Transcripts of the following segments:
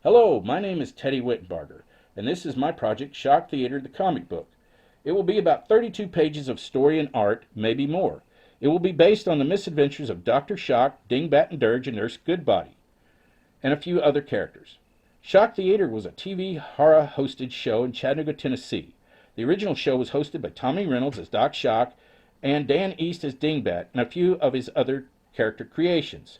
Hello, my name is Teddy Whittenbarger, and this is my project, Shock Theater, the comic book. It will be about 32 pages of story and art, maybe more. It will be based on the misadventures of Dr. Shock, Dingbat and Dirge, and Nurse Goodbody, and a few other characters. Shock Theater was a TV horror-hosted show in Chattanooga, Tennessee. The original show was hosted by Tommy Reynolds as Doc Shock and Dan East as Dingbat and a few of his other character creations.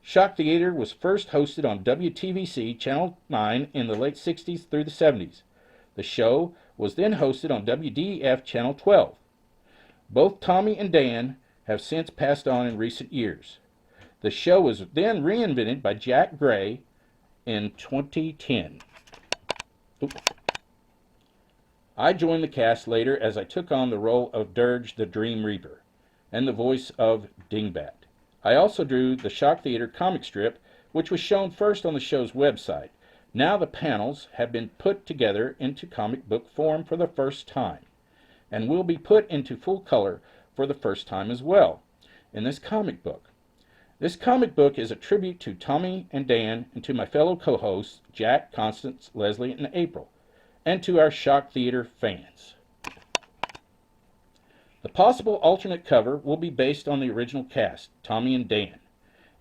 Shock Theater was first hosted on WTVC Channel 9 in the late 60s through the 70s. The show was then hosted on WDEF Channel 12. Both Tommy and Dan have since passed on in recent years. The show was then reinvented by Jack Gray in 2010. I joined the cast later as I took on the role of Dirge the Dream Reaper and the voice of Dingbat. I also drew the Shock Theater comic strip, which was shown first on the show's website. Now the panels have been put together into comic book form for the first time, and will be put into full color for the first time as well in this comic book. This comic book is a tribute to Tommy and Dan and to my fellow co-hosts, Jack, Constance, Leslie, and April, and to our Shock Theater fans. The possible alternate cover will be based on the original cast, Tommy and Dan,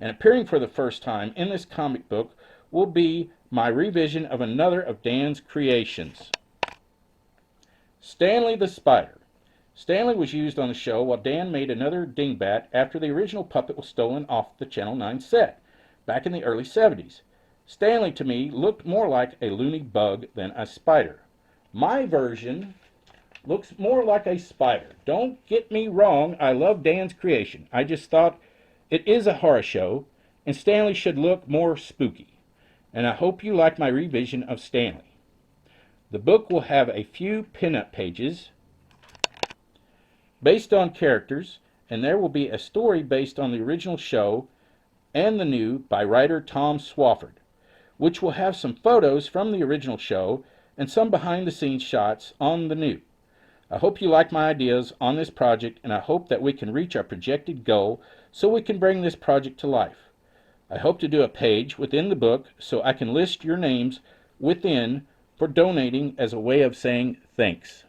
and appearing for the first time in this comic book will be my revision of another of Dan's creations, Stanley the Spider. Stanley was used on the show while Dan made another Dingbat after the original puppet was stolen off the Channel 9 set back in the early 70s. Stanley, to me, looked more like a loony bug than a spider. My version looks more like a spider. Don't get me wrong, I love Dan's creation. I just thought it is a horror show, and Stanley should look more spooky. And I hope you like my revision of Stanley. The book will have a few pinup pages based on characters, and there will be a story based on the original show and the new by writer Tom Swofford, which will have some photos from the original show and some behind-the-scenes shots on the new. I hope you like my ideas on this project, and I hope that we can reach our projected goal so we can bring this project to life. I hope to do a page within the book so I can list your names within for donating as a way of saying thanks.